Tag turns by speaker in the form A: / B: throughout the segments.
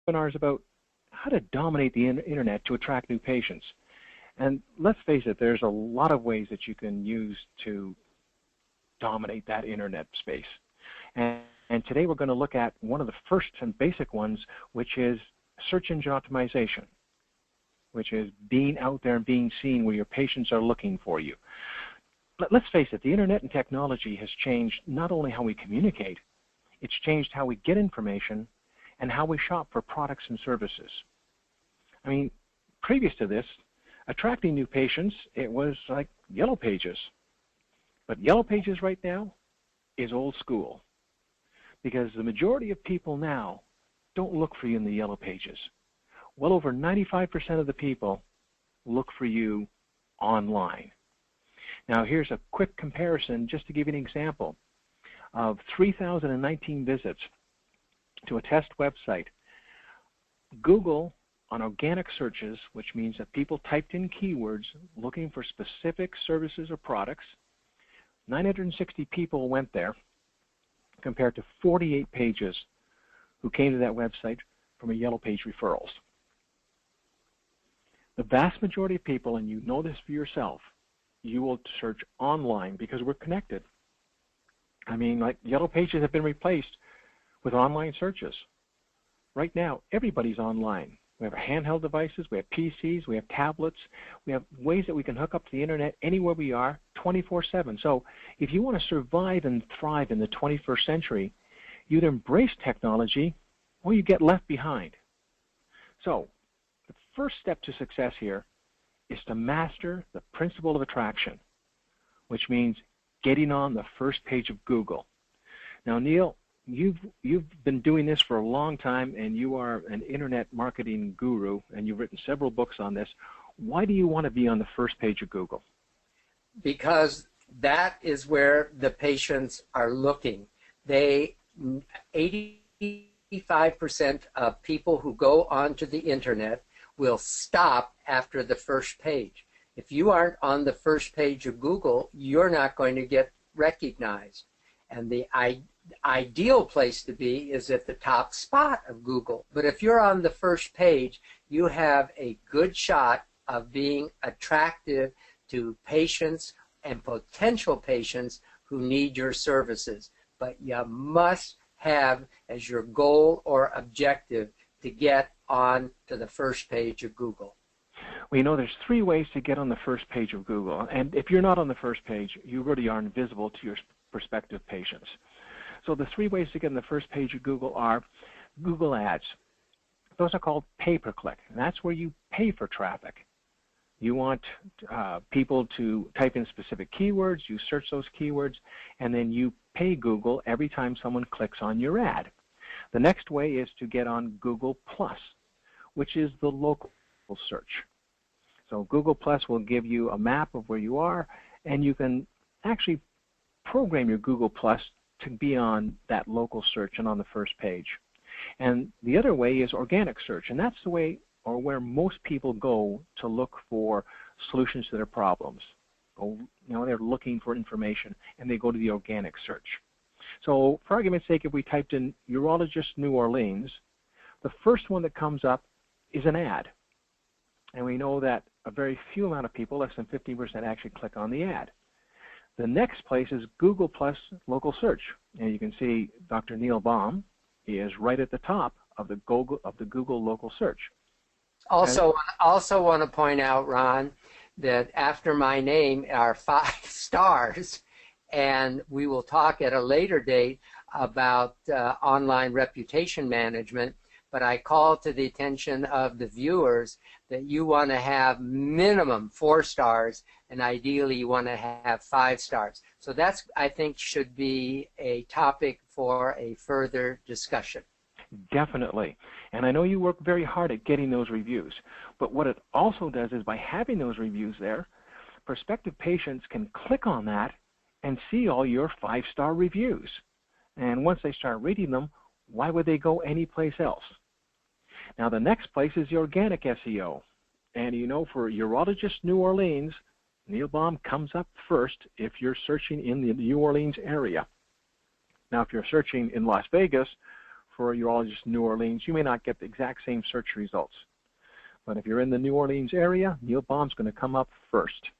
A: webinars about how to dominate the internet to attract new patients. And let's face it, there's a lot of ways that you can use to dominate that internet space. And today we're going to look at one of the first and basic ones, which is search engine optimization, which is being out there and being seen where your patients are looking for you. Let's face it, the internet and technology has changed not only how we communicate, it's changed how we get information and how we shop for products and services. I mean, previous to this, attracting new patients, it was like Yellow Pages. But Yellow Pages right now is old school, because the majority of people now don't look for you in the Yellow Pages. Well over 95% of the people look for you online. Now here's a quick comparison just to give you an example of 3,019 visits to a test website. Google on organic searches, which means that people typed in keywords looking for specific services or products, 960 people went there compared to 48 pages who came to that website from a Yellow Page referrals. The vast majority of people, and you know this for yourself, you will search online because we're connected. I mean, like Yellow Pages have been replaced with online searches. Right now, everybody's online. We have handheld devices, we have PCs, we have tablets, we have ways that we can hook up to the internet anywhere we are 24/7. So if you want to survive and thrive in the 21st century, you either embrace technology or you get left behind. So the first step to success here is to master the principle of attraction, which means getting on the first page of Google. Now, Neil, you've been doing this for a long time, and you are an internet marketing guru, and you've written several books on this. Why do you want to be on the first page of Google?
B: Because that is where the patients are looking. 85% of people who go onto the internet will stop after the first page. If you aren't on the first page of Google, you're not going to get recognized. And the ideal place to be is at the top spot of Google. But if you're on the first page, you have a good shot of being attractive to patients and potential patients who need your services. But you must have as your goal or objective to get on to the first page of Google.
A: Well, you know, there's three ways to get on the first page of Google. And if you're not on the first page, you really are invisible to your prospective patients. So the three ways to get on the first page of Google are Google Ads. Those are called pay-per-click, and that's where you pay for traffic. You want people to type in specific keywords, you search those keywords, and then you pay Google every time someone clicks on your ad. The next way is to get on Google+, which is the local search. So Google+ will give you a map of where you are, and you can actually program your Google+ to be on that local search and on the first page. And the other way is organic search, and that's the way or where most people go to look for solutions to their problems. You know, they're looking for information, and they go to the organic search. So for argument's sake, if we typed in urologist New Orleans, the first one that comes up is an ad. And we know that a very few amount of people, less than 15%, actually click on the ad. The next place is Google+ local search. And you can see Dr. Neil Baum is right at the top of the Google local search.
B: Also want to point out, Ron, that after my name are 5 stars, and we will talk at a later date about online reputation management, but I call to the attention of the viewers that you want to have minimum 4 stars, and ideally you want to have 5 stars. So that's, I think, should be a topic for a further discussion.
A: Definitely. And I know you work very hard at getting those reviews. But what it also does is by having those reviews there, prospective patients can click on that and see all your 5-star reviews. And once they start reading them, why would they go anyplace else? Now, the next place is the organic SEO. And you know, for urologist New Orleans, Neil Baum comes up first if you're searching in the New Orleans area. Now, if you're searching in Las Vegas for a urologist in New Orleans, you may not get the exact same search results. But if you're in the New Orleans area, Neil Baum's going to come up first.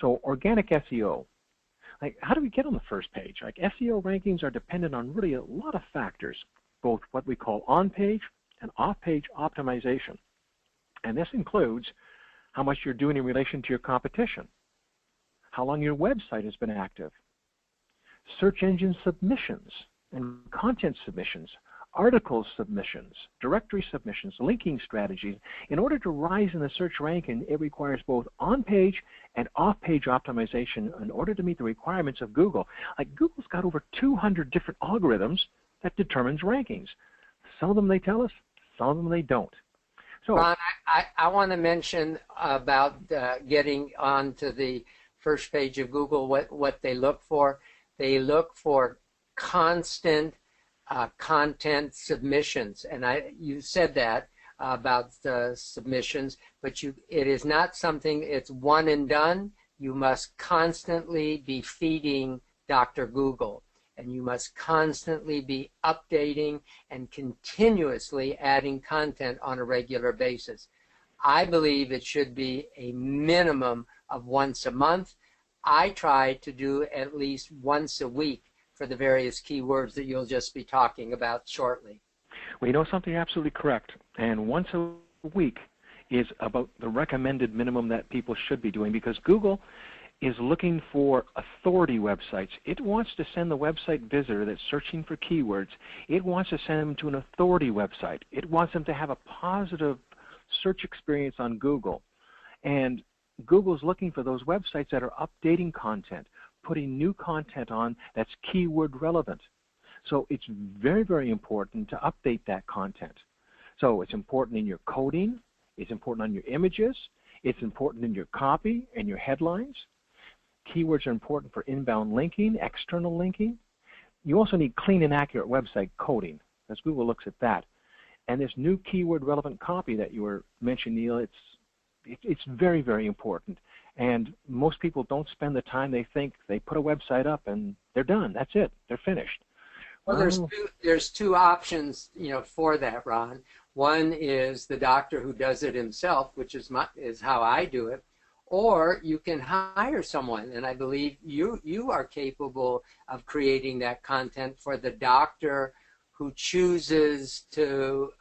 A: So organic SEO. Like, how do we get on the first page? Like, SEO rankings are dependent on really a lot of factors, both what we call on-page and off-page optimization. And this includes how much you're doing in relation to your competition, how long your website has been active, search engine submissions and content submissions, article submissions, directory submissions, linking strategies. In order to rise in the search ranking, it requires both on-page and off-page optimization in order to meet the requirements of Google. Like, Google's got over 200 different algorithms that determines rankings. Some of them they tell us, some of them they don't. So,
B: Ron, I want to mention about getting onto the first page of Google, what they look for. They look for constant content submissions, and you said that about submissions, but it is not something, it's one and done. You must constantly be feeding Dr. Google, and you must constantly be updating and continuously adding content on a regular basis. I believe it should be a minimum of once a month. I try to do at least once a week for the various keywords that you'll just be talking about shortly.
A: Well, you know something absolutely correct. And once a week is about the recommended minimum that people should be doing, because Google is looking for authority websites. It wants to send the website visitor that's searching for keywords, it wants to send them to an authority website. It wants them to have a positive search experience on Google. And Google's looking for those websites that are updating content, putting new content on that's keyword relevant. So it's very, very important to update that content. So it's important in your coding, it's important on your images, it's important in your copy and your headlines. Keywords are important for inbound linking, external linking. You also need clean and accurate website coding, as Google looks at that. And this new keyword relevant copy that you were mentioning, Neil, it's very, very important. And most people don't spend the time. They think they put a website up and they're done. That's it. They're finished.
B: Well, there's two options, for that, Ron. One is the doctor who does it himself, which is how I do it, or you can hire someone, and I believe you are capable of creating that content for the doctor who chooses to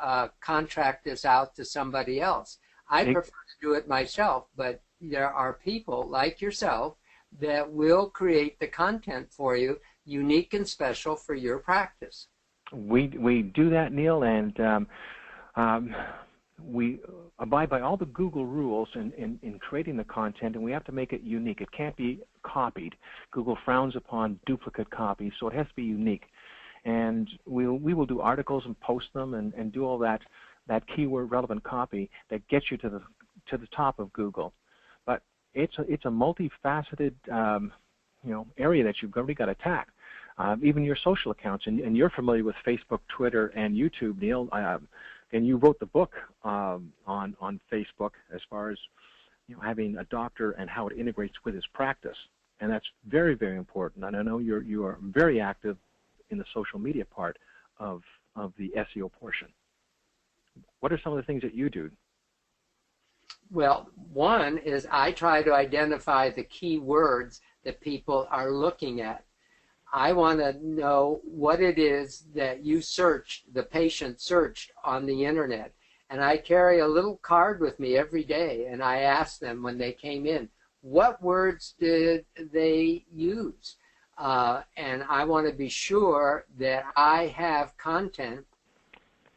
B: contract this out to somebody else. I prefer to do it myself, but there are people like yourself that will create the content for you, unique and special for your practice.
A: We do that, Neil, and we abide by all the Google rules in creating the content, and we have to make it unique. It can't be copied. Google frowns upon duplicate copies, so it has to be unique. And we will do articles and post them and do all that keyword relevant copy that gets you to the top of Google. But it's a multifaceted area that you've really got to attack. Even your social accounts, and you're familiar with Facebook, Twitter, and YouTube, Neil. And you wrote the book on Facebook as far as having a doctor and how it integrates with his practice, and that's very, very important. And I know you are very active in the social media part of the SEO portion. What are some of the things that you do?
B: Well, one is I try to identify the key words that people are looking at. I want to know what it is that the patient searched on the internet. And I carry a little card with me every day, and I ask them when they came in, what words did they use? And I want to be sure that I have content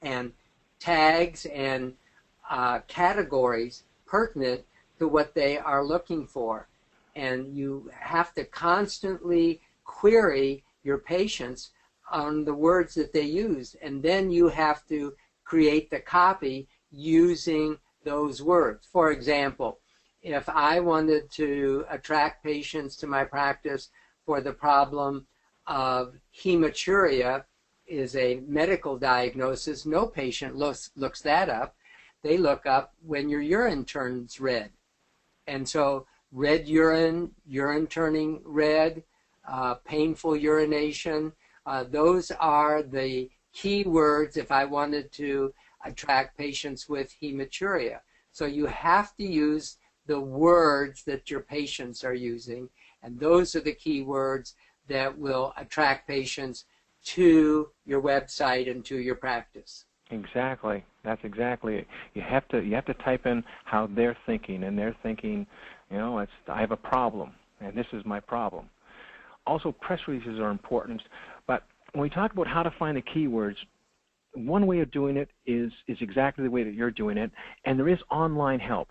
B: and tags and categories pertinent to what they are looking for. And you have to constantly query your patients on the words that they use, and then you have to create the copy using those words. For example, if I wanted to attract patients to my practice for the problem of hematuria, is a medical diagnosis, no patient looks that up. They look up when your urine turns red. And so red urine turning red, painful urination, those are the keywords if I wanted to attract patients with hematuria. So you have to use the words that your patients are using, and those are the keywords that will attract patients to your website and to your practice.
A: Exactly. That's exactly it. You have to type in how they're thinking, and they're thinking, I have a problem, and this is my problem. Also, press releases are important, but when we talk about how to find the keywords, one way of doing it is exactly the way that you're doing it, and there is online help.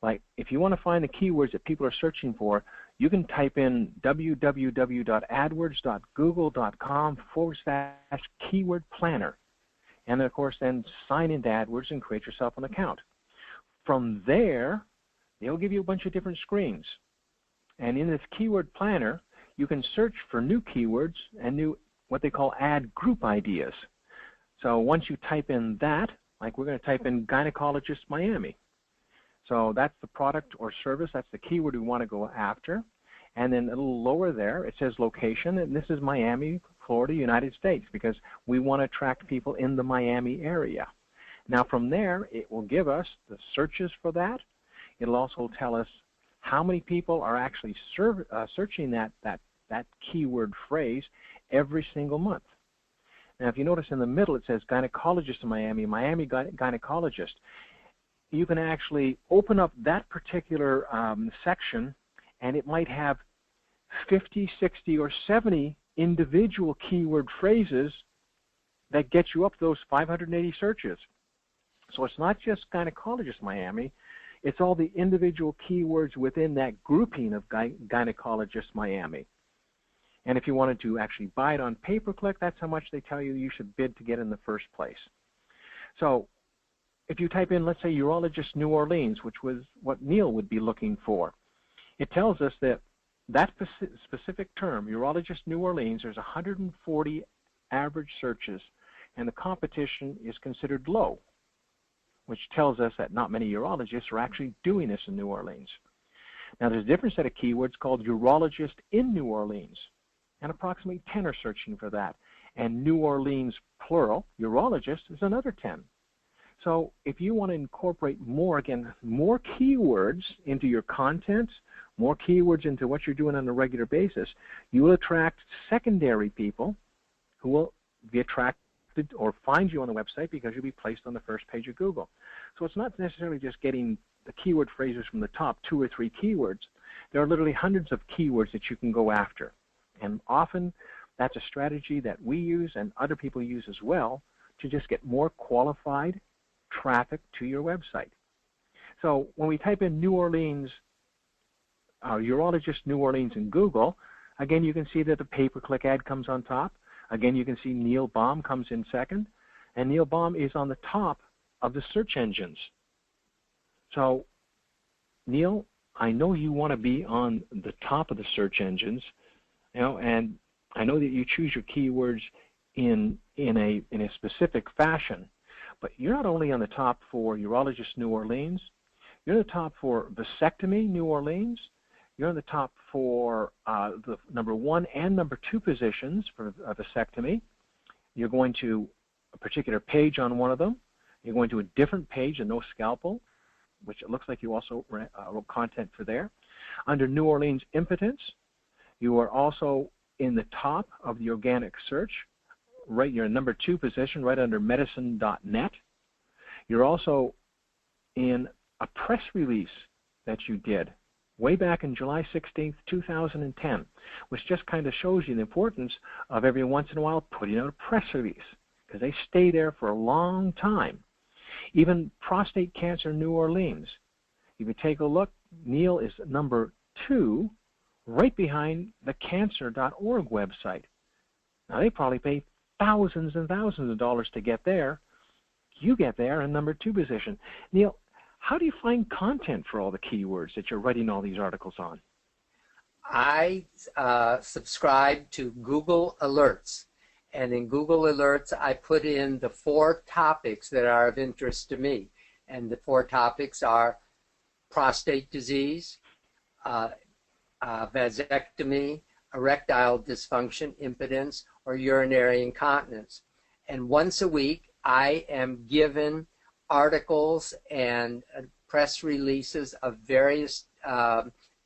A: Like, if you want to find the keywords that people are searching for, you can type in www.adwords.google.com/keyword planner. And, of course, then sign into AdWords and create yourself an account. From there, they'll give you a bunch of different screens. And in this keyword planner, you can search for new keywords and new what they call ad group ideas. So once you type in that, like we're going to type in gynecologist Miami. So that's the product or service, that's the keyword we want to go after. And then a little lower there, it says location, and this is Miami, Florida, United States, because we want to attract people in the Miami area. Now from there, it will give us the searches for that. It'll also tell us how many people are actually searching that keyword phrase every single month. Now if you notice in the middle it says gynecologist in Miami, Miami gynecologist. You can actually open up that particular section, and it might have 50, 60, or 70 individual keyword phrases that get you up those 580 searches. So it's not just gynecologist Miami, it's all the individual keywords within that grouping of gynecologist Miami. And if you wanted to actually buy it on pay-per-click, that's how much they tell you should bid to get in the first place. So if you type in, let's say, urologist New Orleans, which was what Neil would be looking for, it tells us that specific term, urologist New Orleans, there's 140 average searches, and the competition is considered low, which tells us that not many urologists are actually doing this in New Orleans. Now, there's a different set of keywords called urologist in New Orleans, and approximately 10 are searching for that. And New Orleans, plural, urologist, is another 10. So if you want to incorporate more keywords into your content, more keywords into what you're doing on a regular basis, you will attract secondary people who will be attracted or find you on the website because you'll be placed on the first page of Google. So it's not necessarily just getting the keyword phrases from the top 2 or 3 keywords. There are literally hundreds of keywords that you can go after. And often that's a strategy that we use and other people use as well to just get more qualified traffic to your website. So when we type in New Orleans, urologist New Orleans in Google, again you can see that the pay-per-click ad comes on top. Again you can see Neil Baum comes in second, and Neil Baum is on the top of the search engines. So Neil, I know you want to be on the top of the search engines, and I know that you choose your keywords in a specific fashion. But you're not only on the top for urologist New Orleans, you're on the top for vasectomy New Orleans, you're on the top for the number 1 and number 2 positions for vasectomy. You're going to a particular page on one of them. You're going to a different page, a no scalpel, which it looks like you also wrote content for there. Under New Orleans impotence, you are also in the top of the organic search. Right, you're in number 2 position, right under medicine.net. You're also in a press release that you did way back in July 16th, 2010, which just kind of shows you the importance of every once in a while putting out a press release, because they stay there for a long time. Even prostate cancer New Orleans. If you take a look, Neil is number 2, right behind the cancer.org website. Now, they probably pay thousands and thousands of dollars to get there. You get there in number 2 position. Neil, how do you find content for all the keywords that you're writing all these articles on?
B: I subscribe to Google Alerts. And in Google Alerts, I put in the 4 topics that are of interest to me. And the 4 topics are prostate disease, vasectomy, erectile dysfunction, impotence, or urinary incontinence. And once a week, I am given articles and press releases of various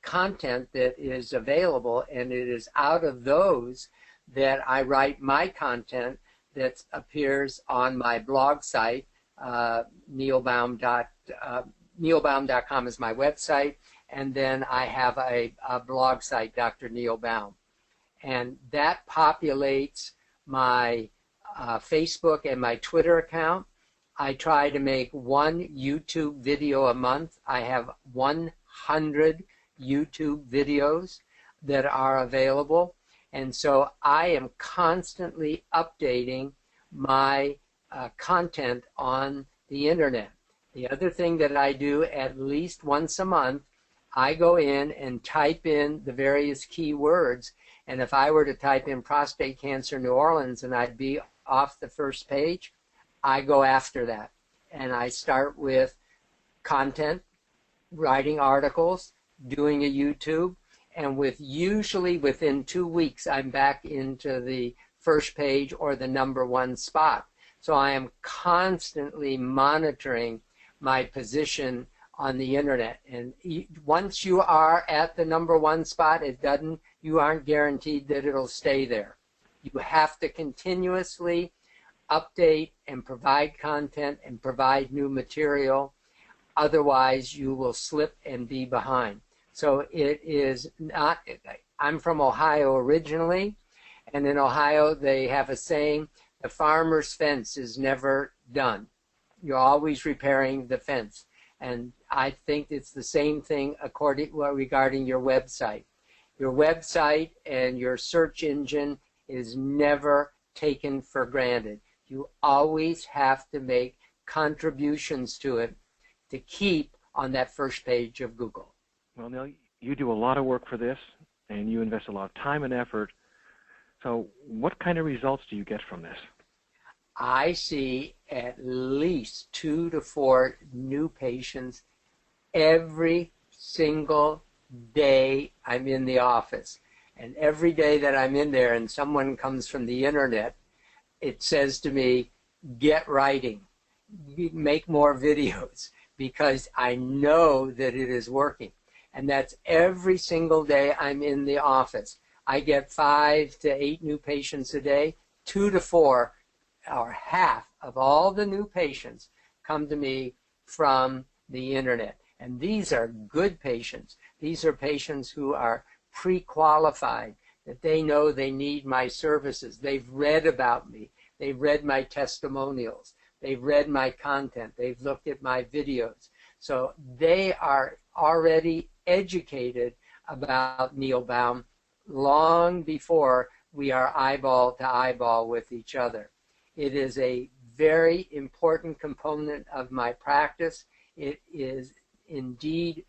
B: content that is available, and it is out of those that I write my content that appears on my blog site. Neilbaum.com is my website, and then I have a blog site, Dr. Neil Baum, and that populates my Facebook and my Twitter account. I try to make one YouTube video a month. I have 100 YouTube videos that are available, and so I am constantly updating my content on the internet. The other thing that I do at least once a month, I go in and type in the various keywords, and if I were to type in prostate cancer New Orleans and I'd be off the first page, I go after that. And I start with content, writing articles, doing a YouTube, and usually within 2 weeks I'm back into the first page or the #1 spot. So I am constantly monitoring my position on the internet. And once you are at the #1 spot, you aren't guaranteed that it'll stay there. You have to continuously update and provide content and provide new material. Otherwise, you will slip and be behind. So it is not, I'm from Ohio originally, and in Ohio they have a saying, the farmer's fence is never done. You're always repairing the fence. And I think it's the same thing regarding your website. Your website and your search engine is never taken for granted. You always have to make contributions to it to keep on that first page of Google.
A: Well, Neil, you do a lot of work for this, and you invest a lot of time and effort. So what kind of results do you get from this?
B: I see at least 2 to 4 new patients every single day I'm in the office. And every day that I'm in there and someone comes from the internet, it says to me, get writing, make more videos, because I know that it is working. And that's every single day I'm in the office. I get 5 to 8 new patients a day. 2 to 4, or half of all the new patients, come to me from the internet. And these are good patients. These are patients who are pre-qualified, that they know they need my services. They've read about me. They've read my testimonials. They've read my content. They've looked at my videos. So they are already educated about Neil Baum long before we are eyeball to eyeball with each other. It is a very important component of my practice. It is indeed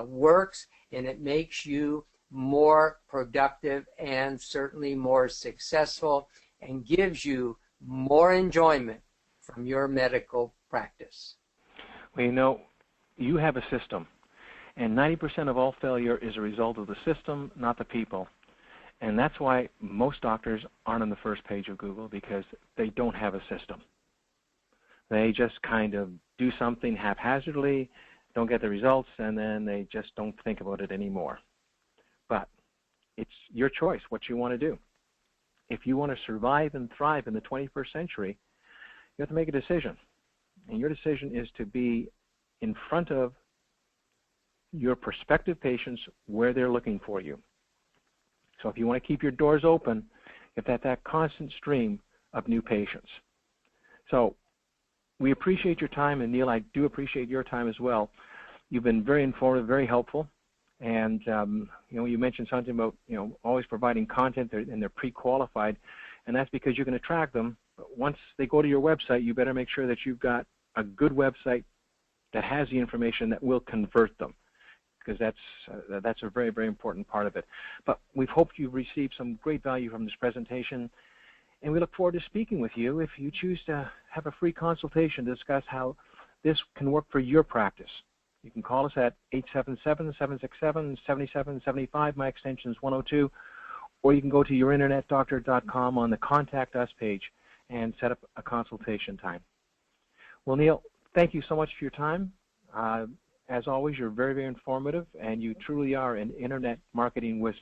B: works, and it makes you more productive and certainly more successful, and gives you more enjoyment from your medical practice.
A: Well, you know, you have a system, and 90% of all failure is a result of the system, not the people. And that's why most doctors aren't on the first page of Google, because they don't have a system. They just kind of do something haphazardly, don't get the results, and then they just don't think about it anymore. But it's your choice what you want to do. If you want to survive and thrive in the 21st century, you have to make a decision. And your decision is to be in front of your prospective patients where they're looking for you. So if you want to keep your doors open, you have to have that constant stream of new patients. So we appreciate your time, and Neil, I do appreciate your time as well. You've been very informative, very helpful, and you mentioned something about always providing content, and they're pre-qualified, and that's because you can attract them. But once they go to your website, you better make sure that you've got a good website that has the information that will convert them, because that's a very, very important part of it. But we've hoped you've received some great value from this presentation, and we look forward to speaking with you if you choose to have a free consultation to discuss how this can work for your practice. You can call us at 877-767-7775. My extension is 102. Or you can go to yourinternetdoctor.com on the Contact Us page, and set up a consultation time. Well, Neil, thank you so much for your time. As always, you're very, very informative, and you truly are an internet marketing wizard.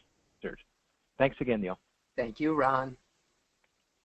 A: Thanks again, Neil.
B: Thank you, Ron.